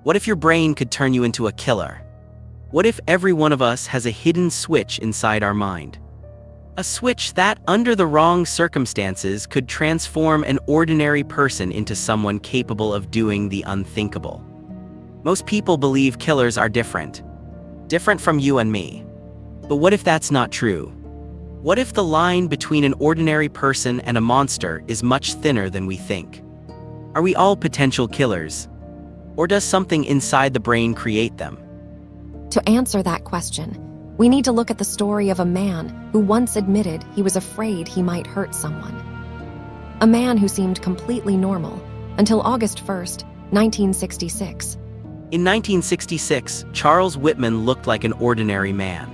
What if your brain could turn you into a killer? What if every one of us has a hidden switch inside our mind? A switch that, under the wrong circumstances, could transform an ordinary person into someone capable of doing the unthinkable. Most people believe killers are different from you and me. But what if that's not true? What if the line between an ordinary person and a monster is much thinner than we think? Are we all potential killers? Or does something inside the brain create them? To answer that question, we need to look at the story of a man who once admitted he was afraid he might hurt someone. A man who seemed completely normal until August 1st, 1966. In 1966, Charles Whitman looked like an ordinary man.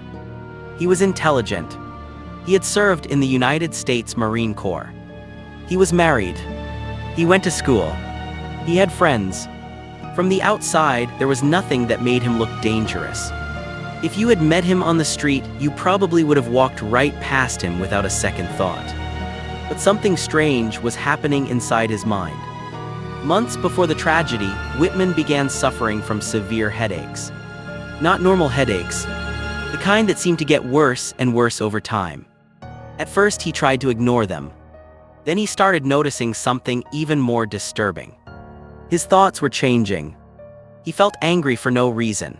He was intelligent. He had served in the United States Marine Corps. He was married. He went to school. He had friends. From the outside, there was nothing that made him look dangerous. If you had met him on the street, you probably would have walked right past him without a second thought. But something strange was happening inside his mind. Months before the tragedy, Whitman began suffering from severe headaches. Not normal headaches, the kind that seemed to get worse and worse over time. At first, he tried to ignore them. Then he started noticing something even more disturbing. His thoughts were changing. He felt angry for no reason.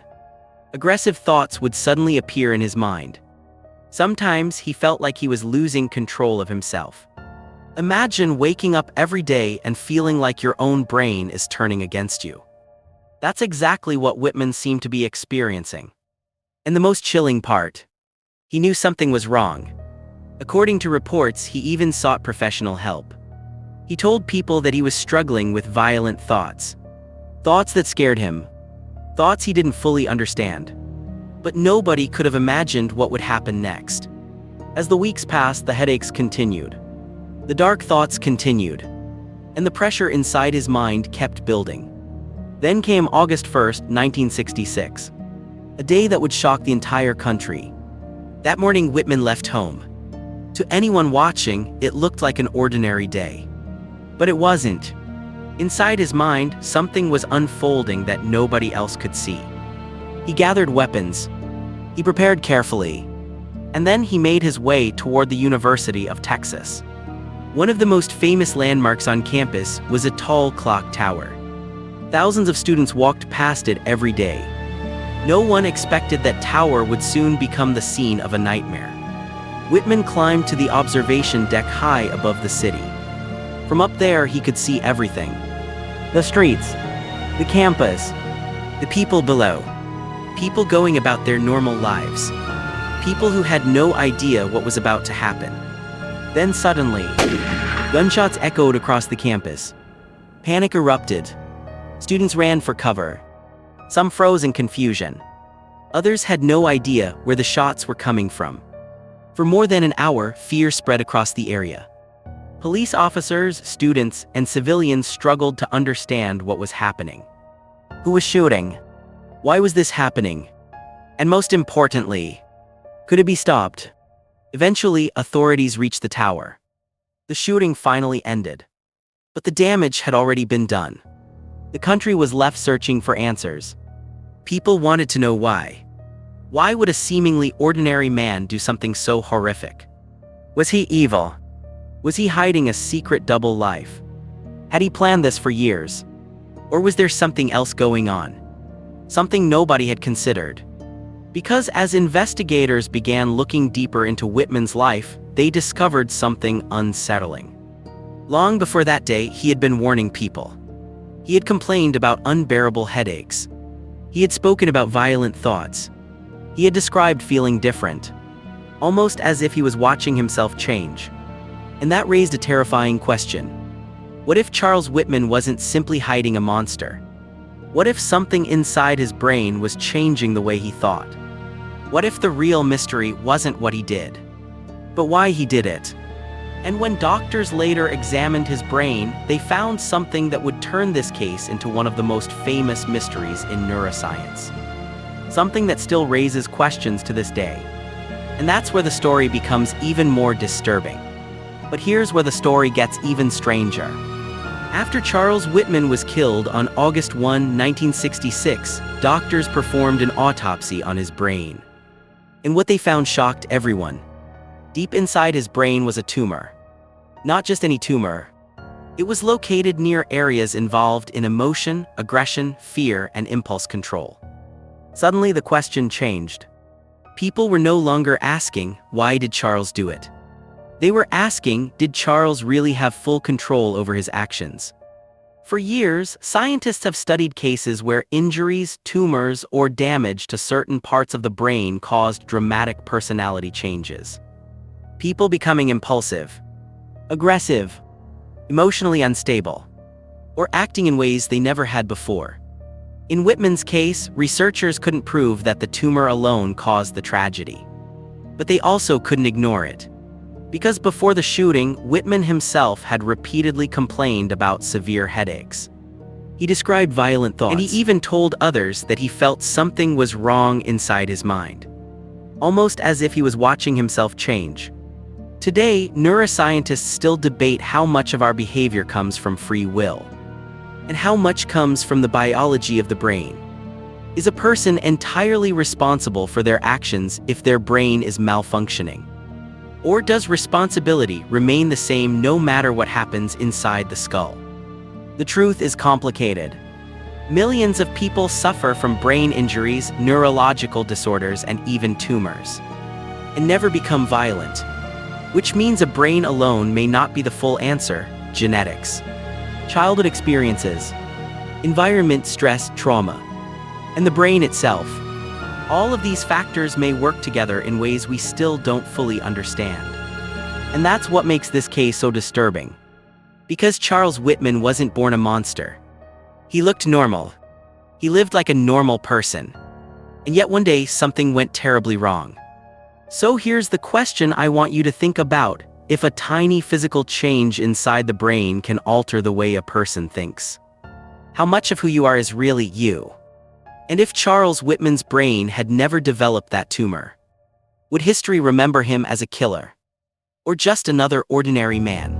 Aggressive thoughts would suddenly appear in his mind. Sometimes he felt like he was losing control of himself. Imagine waking up every day and feeling like your own brain is turning against you. That's exactly what Whitman seemed to be experiencing. And the most chilling part, he knew something was wrong. According to reports, he even sought professional help. He told people that he was struggling with violent thoughts. Thoughts that scared him. Thoughts he didn't fully understand. But nobody could have imagined what would happen next. As the weeks passed, the headaches continued. The dark thoughts continued. And the pressure inside his mind kept building. Then came August 1st, 1966. A day that would shock the entire country. That morning, Whitman left home. To anyone watching, it looked like an ordinary day. But it wasn't. Inside his mind, something was unfolding that nobody else could see. He gathered weapons. He prepared carefully. And then he made his way toward the University of Texas. One of the most famous landmarks on campus was a tall clock tower. Thousands of students walked past it every day. No one expected that tower would soon become the scene of a nightmare. Whitman climbed to the observation deck high above the city. From up there, he could see everything. The streets, the campus, the people below. People going about their normal lives. People who had no idea what was about to happen. Then suddenly, gunshots echoed across the campus. Panic erupted. Students ran for cover. Some froze in confusion. Others had no idea where the shots were coming from. For more than an hour, fear spread across the area. Police officers, students, and civilians struggled to understand what was happening. Who was shooting? Why was this happening? And most importantly, could it be stopped? Eventually, authorities reached the tower. The shooting finally ended. But the damage had already been done. The country was left searching for answers. People wanted to know why. Why would a seemingly ordinary man do something so horrific? Was he evil? Was he hiding a secret double life? Had he planned this for years? Or was there something else going on? Something nobody had considered. Because as investigators began looking deeper into Whitman's life, they discovered something unsettling. Long before that day, he had been warning people. He had complained about unbearable headaches. He had spoken about violent thoughts. He had described feeling different, almost as if he was watching himself change. And that raised a terrifying question. What if Charles Whitman wasn't simply hiding a monster? What if something inside his brain was changing the way he thought? What if the real mystery wasn't what he did, but why he did it? And when doctors later examined his brain, they found something that would turn this case into one of the most famous mysteries in neuroscience. Something that still raises questions to this day. And that's where the story becomes even more disturbing. But here's where the story gets even stranger. After Charles Whitman was killed on August 1, 1966, doctors performed an autopsy on his brain. And what they found shocked everyone. Deep inside his brain was a tumor. Not just any tumor. It was located near areas involved in emotion, aggression, fear, and impulse control. Suddenly the question changed. People were no longer asking, why did Charles do it? They were asking, did Charles really have full control over his actions? For years, scientists have studied cases where injuries, tumors, or damage to certain parts of the brain caused dramatic personality changes. People becoming impulsive, aggressive, emotionally unstable, or acting in ways they never had before. In Whitman's case, researchers couldn't prove that the tumor alone caused the tragedy. But they also couldn't ignore it. Because before the shooting, Whitman himself had repeatedly complained about severe headaches. He described violent thoughts, and he even told others that he felt something was wrong inside his mind. Almost as if he was watching himself change. Today, neuroscientists still debate how much of our behavior comes from free will, and how much comes from the biology of the brain. Is a person entirely responsible for their actions if their brain is malfunctioning? Or does responsibility remain the same no matter what happens inside the skull? The truth is complicated. Millions of people suffer from brain injuries, neurological disorders, and even tumors, and never become violent. Which means a brain alone may not be the full answer. Genetics, childhood experiences, environment, stress, trauma, and the brain itself. All of these factors may work together in ways we still don't fully understand. And that's what makes this case so disturbing. Because Charles Whitman wasn't born a monster. He looked normal. He lived like a normal person. And yet one day something went terribly wrong. So here's the question I want you to think about: if a tiny physical change inside the brain can alter the way a person thinks, how much of who you are is really you? And if Charles Whitman's brain had never developed that tumor, would history remember him as a killer? Or just another ordinary man?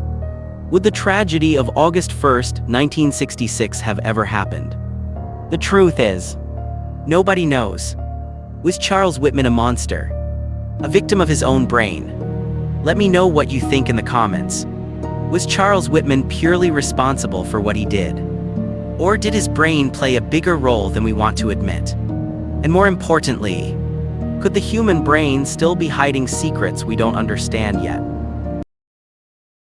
Would the tragedy of August 1st, 1966 have ever happened? The truth is, nobody knows. Was Charles Whitman a monster? A victim of his own brain? Let me know what you think in the comments. Was Charles Whitman purely responsible for what he did? Or did his brain play a bigger role than we want to admit? And more importantly, could the human brain still be hiding secrets we don't understand yet?